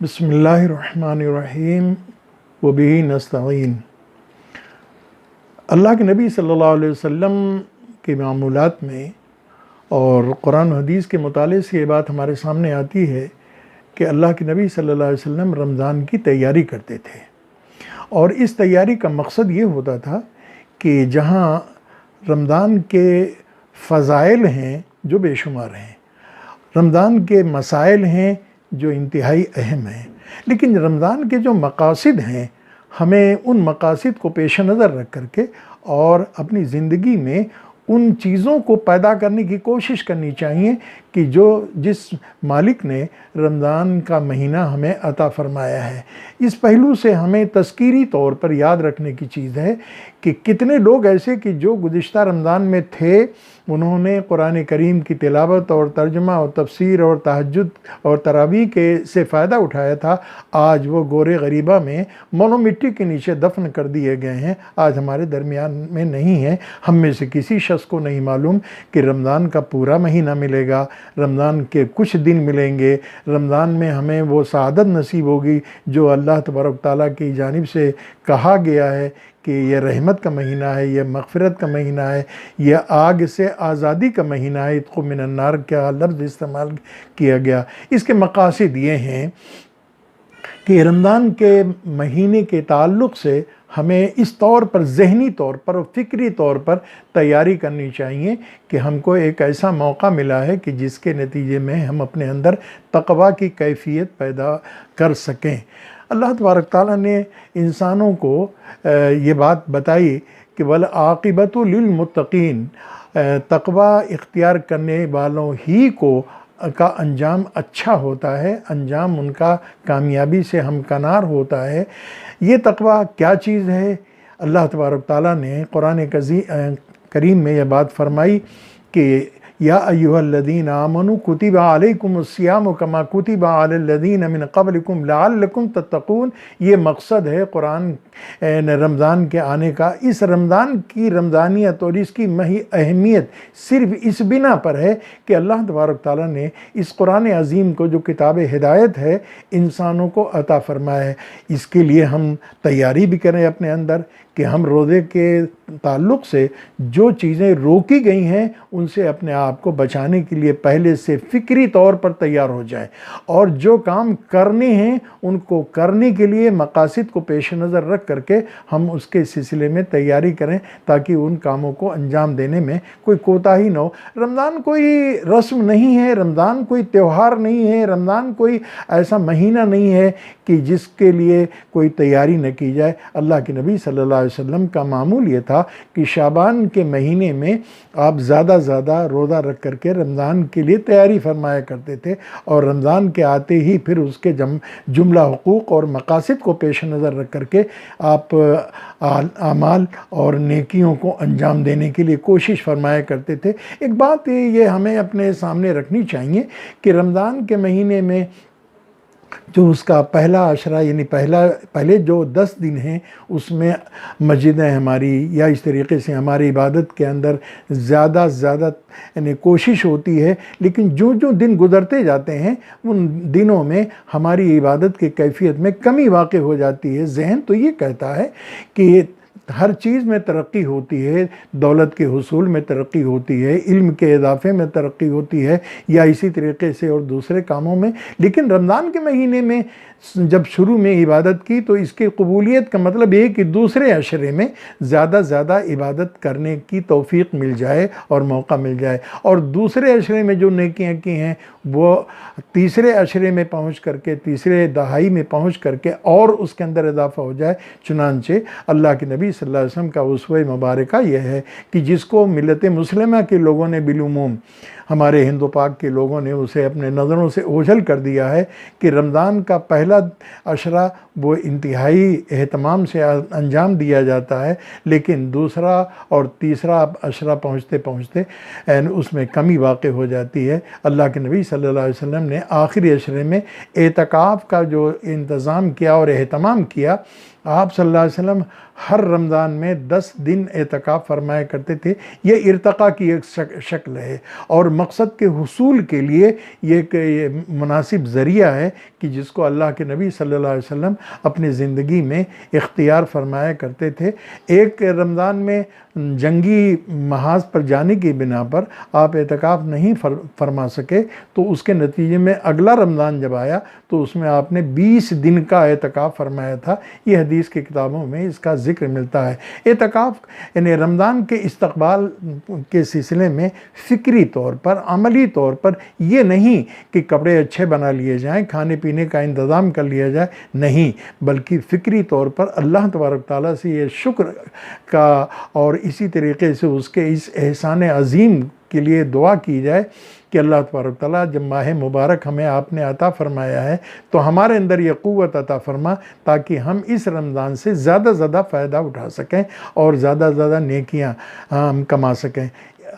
बिस्मिल्लाहिर्रहमानिर्रहीम व बिही नस्तईन। अल्लाह के नबी सल्लल्लाहु अलैहि वसल्लम के मामूलात में और कुरान हदीस के मुताले से ये बात हमारे सामने आती है कि अल्लाह के नबी सल्लल्लाहु अलैहि वसल्लम रमज़ान की तैयारी करते थे और इस तैयारी का मकसद ये होता था कि जहाँ रमज़ान के फ़ज़ाइल हैं जो बेशुमार हैं, रमज़ान के मसाइल हैं जो इंतहाई अहम हैं, लेकिन रमज़ान के जो मकासद हैं हमें उन मकासद को पेश नज़र रख करके और अपनी ज़िंदगी में उन चीज़ों को पैदा करने की कोशिश करनी चाहिए कि जो जिस मालिक ने रमज़ान का महीना हमें अता फ़रमाया है। इस पहलू से हमें तज़कीरी तौर पर याद रखने की चीज़ है कि कितने लोग ऐसे कि जो गुज़िश्ता रमज़ान में थे, उन्होंने कुरान करीम की तिलावत और तर्जुमा और तफसीर और तहज्जुद और तरावी के से फ़ायदा उठाया था, आज वो गोरे गरीबा में मौनो मिट्टी के नीचे दफन कर दिए गए हैं, आज हमारे दरमियान में नहीं हैं। हम में से किसी शख्स को नहीं मालूम कि रमज़ान का पूरा महीना मिलेगा, रमज़ान के कुछ दिन मिलेंगे, रमज़ान में हमें वो सआदत नसीब होगी जो अल्लाह तबारक तआला की जानिब से कहा गया है कि यह रहमत का महीना है, यह मग़फ़िरत का महीना है, यह आग से आज़ादी का महीना है। इत्क़ु मिनन्नार का लफ्ज़ इस्तेमाल किया गया। इसके मक़ासिद ये हैं कि रमज़ान के महीने के ताल्लुक़ से हमें इस तौर पर, ज़हनी तौर पर और फ़िक्री तौर पर तैयारी करनी चाहिए कि हमको एक ऐसा मौका मिला है कि जिसके नतीजे में हम अपने अंदर तक़वा की कैफ़ियत पैदा कर सकें। अल्लाह तबारक तआला ने इंसानों को ये बात बताई कि वल आक़िबतु लिल मुत्तक़ीन, तक़वा इख्तियार करने वालों ही को का अंजाम अच्छा होता है, अंजाम उनका कामयाबी से हमकनार होता है। ये तक़वा क्या चीज़ है? अल्लाह तबारक तआला ने कुरान करीम में यह बात फरमाई कि या अय्युहल्लज़ीना आमनू कुतिबा अलैकुमुस्सियामु कमा कुतिबा अलल्लज़ीना मिन क़ब्लिकुम लअल्लकुम तत्तक़ून। ये मकसद है कुरान रमज़ान के आने का। इस रमज़ान की रमज़ानियत और इसकी मही अहमियत सिर्फ़ इस बिना पर है कि अल्लाह तबारक तआला ने इस कुरान अज़ीम को, जो किताब हिदायत है, इंसानों को अता फ़रमाया है। इसके लिए हम तैयारी भी करें अपने अंदर कि हम रोज़े के ताल्लुक़ से जो चीज़ें रोकी गई हैं उनसे अपने आप को बचाने के लिए पहले से फ़िक्री तौर पर तैयार हो जाए और जो काम करने हैं उनको करने के लिए मकासद को पेश नज़र रख करके हम उसके सिलसिले में तैयारी करें ताकि उन कामों को अंजाम देने में कोई कोताही न हो। रमज़ान कोई रस्म नहीं है, रमज़ान कोई त्यौहार नहीं है, रमज़ान कोई ऐसा महीना नहीं है कि जिसके लिए कोई तैयारी न की जाए। अल्लाह के नबी सल्लल्लाहु अलैहि वसल्लम का मामूल ये था कि शाबान के महीने में आप ज़्यादा रोज़ा रख करके रमज़ान के लिए तैयारी फरमाया करते थे और रमज़ान के आते ही फिर उसके जुमला हुकूक और मकासद को पेश नज़र रख करके आप आमाल और नेकियों को अंजाम देने के लिए कोशिश फरमाया करते थे। एक बात ये हमें अपने सामने रखनी चाहिए कि रमज़ान के महीने में जो उसका पहला अशरा यानी पहले जो 10 दिन हैं उसमें मस्जिदें हमारी या इस तरीक़े से हमारी इबादत के अंदर ज़्यादा यानी कोशिश होती है, लेकिन जो दिन गुज़रते जाते हैं उन दिनों में हमारी इबादत की कैफ़ियत में कमी वाक़ हो जाती है। ज़हन तो ये कहता है कि हर चीज़ में तरक्की होती है, दौलत के हुसूल में तरक्की होती है, इल्म के इजाफ़े में तरक्की होती है या इसी तरीके से और दूसरे कामों में, लेकिन रमज़ान के महीने में जब शुरू में इबादत की तो इसके कबूलियत का मतलब ये कि दूसरे अशरे में ज़्यादा इबादत करने की तौफ़ीक़ मिल जाए और मौका मिल जाए और दूसरे अशरे में जो नेकियां की हैं वो तीसरे अशरे में पहुंच करके, तीसरे दहाई में पहुंच करके और उसके अंदर इजाफ़ा हो जाए। चुनांचे अल्लाह के नबी सल्लल्लाहु अलैहि वसल्लम का उसवे मुबारका यह है कि जिसको मिल्लत मुस्लिमा के लोगों ने बिलुमूम, हमारे हिंदू पाक के लोगों ने उसे अपने नज़रों से ओझल कर दिया है कि रमज़ान का पहला अशरा वो इंतहाई एहतमाम से अंजाम दिया जाता है, लेकिन दूसरा और तीसरा अशरा पहुँचते उसमें कमी वाक़ हो जाती है। अल्लाह के नबी सल्लल्लाहु अलैहि वसल्लम ने आखिरी अशरे में एतकाफ़ का जो इंतज़ाम किया और एहतमाम किया, आप सल्लल्लाहु अलैहि वसल्लम हर रमज़ान में 10 दिन एतकाफ़ फरमाया करते थे। ये इर्तक़ा की एक शक्ल है और मकसद के हुसूल के लिए ये एक मुनासिब ज़रिया है कि जिसको अल्लाह के नबी सल्लल्लाहु अलैहि वसल्लम अपनी ज़िंदगी में इख्तियार फरमाया करते थे। एक रमज़ान में जंगी महाज पर जाने की बिना पर आप एतकाफ़ नहीं फरमा सके, तो उसके नतीजे में अगला रमज़ान जब आया तो उसमें आपने 20 दिन का एतकाफ़ फरमाया था। ये हदीस की किताबों में इसका ज़िक्र मिलता है। एतकाफ़ यानी रमज़ान के इस्तक़बाल के सिलसिले में फ़िक्री तौर पर, अमली तौर पर, ये नहीं कि कपड़े अच्छे बना लिए जाएँ, खाने पीने का इंतज़ाम कर लिया जाए, नहीं, बल्कि फ़िक्री तौर पर अल्लाह तबारक ताला से ये शुक्र का और इसी तरीके से उसके इस एहसान अज़ीम के लिए दुआ की जाए कि अल्लाह तबारक ताला जब माह मुबारक हमें आपने अता फ़रमाया है तो हमारे अंदर ये क़ुव्वत अता फ़रमा ताकि हम इस रमज़ान से ज़्यादा ज़्यादा फ़ायदा उठा सकें और ज़्यादा ज़्यादा नेकियां हम कमा सकें।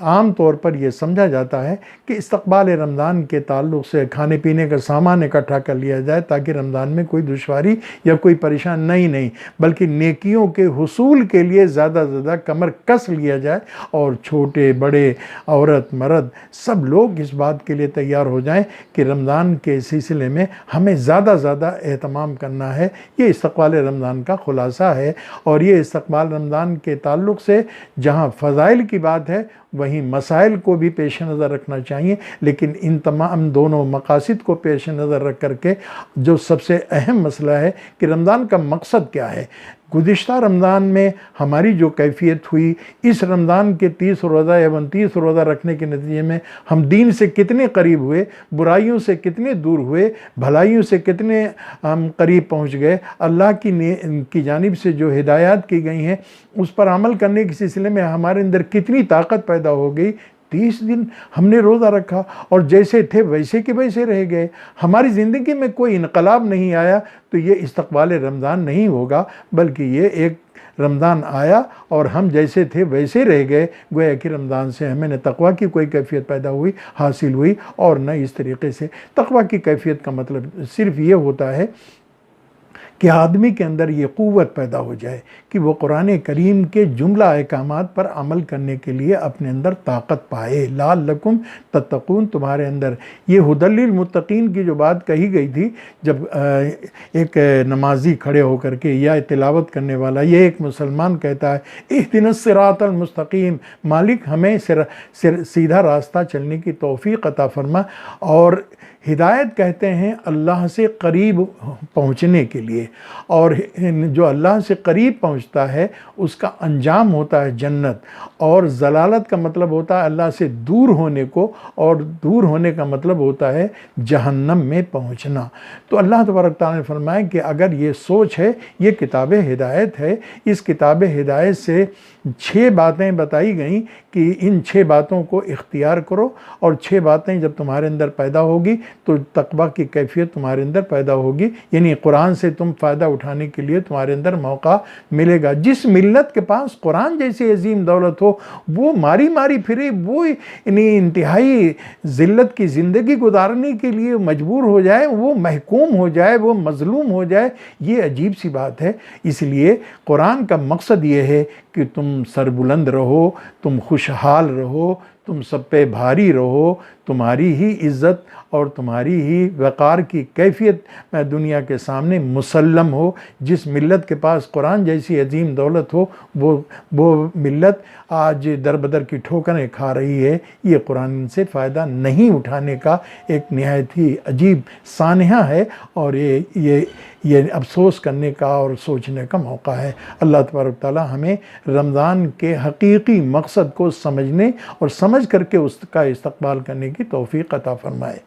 आम तौर पर यह समझा जाता है कि इस्तक़बाल रमज़ान के ताल्लुक़ से खाने पीने का सामान इकट्ठा कर लिया जाए ताकि रमज़ान में कोई दुश्वारी या कोई परेशान नहीं, बल्कि नेकियों के हुसूल के लिए ज़्यादा से ज़्यादा कमर कस लिया जाए और छोटे बड़े, औरत मर्द सब लोग इस बात के लिए तैयार हो जाएं कि रमज़ान के सिलसिले में हमें ज़्यादा ज़्यादा एहतमाम करना है। ये इस्तक़बाल रमज़ान का ख़ुलासा है। और ये इस्तक़बाल रमज़ान के ताल्लुक़ से जहाँ फ़ज़ाइल की बात है वहीं मसाइल को भी पेश नज़र रखना चाहिए, लेकिन इन तमाम दोनों मकासद को पेश नज़र रख करके जो सबसे अहम मसला है कि रमज़ान का मकसद क्या है। गुज़िश्ता रमज़ान में हमारी जो कैफियत हुई, इस रमज़ान के 30 रोज़ा या 29 रोज़ा रखने के नतीजे में हम दीन से कितने करीब हुए, बुराइयों से कितने दूर हुए, भलाइयों से कितने हम करीब पहुँच गए, अल्लाह की जानिब से जो हिदायत की गई हैं उस पर अमल करने के सिलसिले में हमारे अंदर कितनी ताकत पैदा हो गई। 30 दिन हमने रोज़ा रखा और जैसे थे वैसे के वैसे रह गए, हमारी ज़िंदगी में कोई इनकलाब नहीं आया। तो ये इस्तक़बाल रमज़ान नहीं होगा, बल्कि ये एक रमज़ान आया और हम जैसे थे वैसे रह गए। गोया कि रमज़ान से हमें न तक़वा की कोई कैफियत पैदा हुई, हासिल हुई, और न इस तरीके से तक़वा की कैफियत का मतलब सिर्फ़ ये होता है कि आदमी के अंदर ये क़ुव्वत पैदा हो जाए कि वो कुरान करीम के जुमला अहकामात पर अमल करने के लिए अपने अंदर ताकत पाए। लाल्लकुम तत्तक़ून, तुम्हारे अंदर ये हुदल लिल मुत्तक़ीन की जो बात कही गई थी, जब एक नमाजी खड़े होकर के या तिलावत करने वाला ये एक मुसलमान कहता है इहदिनस सिरातल मुस्तक़ीम, मालिक हमें सीधा रास्ता चलने की तौफ़ीक़ अता फरमा। और हिदायत कहते हैं अल्लाह से करीब पहुँचने के लिए, और जो अल्लाह से करीब पहुँचता है उसका अंजाम होता है जन्नत, और ज़लालत का मतलब होता है अल्लाह से दूर होने को, और दूर होने का मतलब होता है जहन्नम में पहुँचना। तो अल्लाह तबारक तआला ने फरमाया कि अगर ये सोच है, ये किताब हिदायत है, इस किताब हिदायत से 6 बातें बताई गई कि इन 6 बातों को इख्तियार करो, और 6 बातें जब तुम्हारे अंदर पैदा होगी तो तक़वा की कैफियत तुम्हारे अंदर पैदा होगी, यानी कुरान से तुम फ़ायदा उठाने के लिए तुम्हारे अंदर मौका मिलेगा। जिस मिल्लत के पास कुरान जैसी अजीम दौलत हो वो मारी मारी फिरे, वो यानी इंतहाई ज़िल्लत की ज़िंदगी गुजारने के लिए मजबूर हो जाए, वो महकूम हो जाए, वो मज़लूम हो जाए, ये अजीब सी बात है। इसलिए कुरान का मकसद ये है कि तुम सरबुलंद रहो, तुम खुशहाल रहो, तुम सब पे भारी रहो, तुम्हारी ही इज़्ज़त और तुम्हारी ही वक़ार की कैफियत मैं दुनिया के सामने मुसल्लम हो। जिस मिल्लत के पास कुरान जैसी अजीम दौलत हो वो मिल्लत आज दर बदर की ठोकरें खा रही है। ये कुरान से फ़ायदा नहीं उठाने का एक निहायत ही अजीब सानहा है, और ये अफसोस करने का और सोचने का मौका है। अल्लाह तबारक तआला हमें रमज़ान के हकीकी मकसद को समझने और समझ करके उसका इस्तक़बाल करने की तौफ़ीक़ अता फ़रमाए।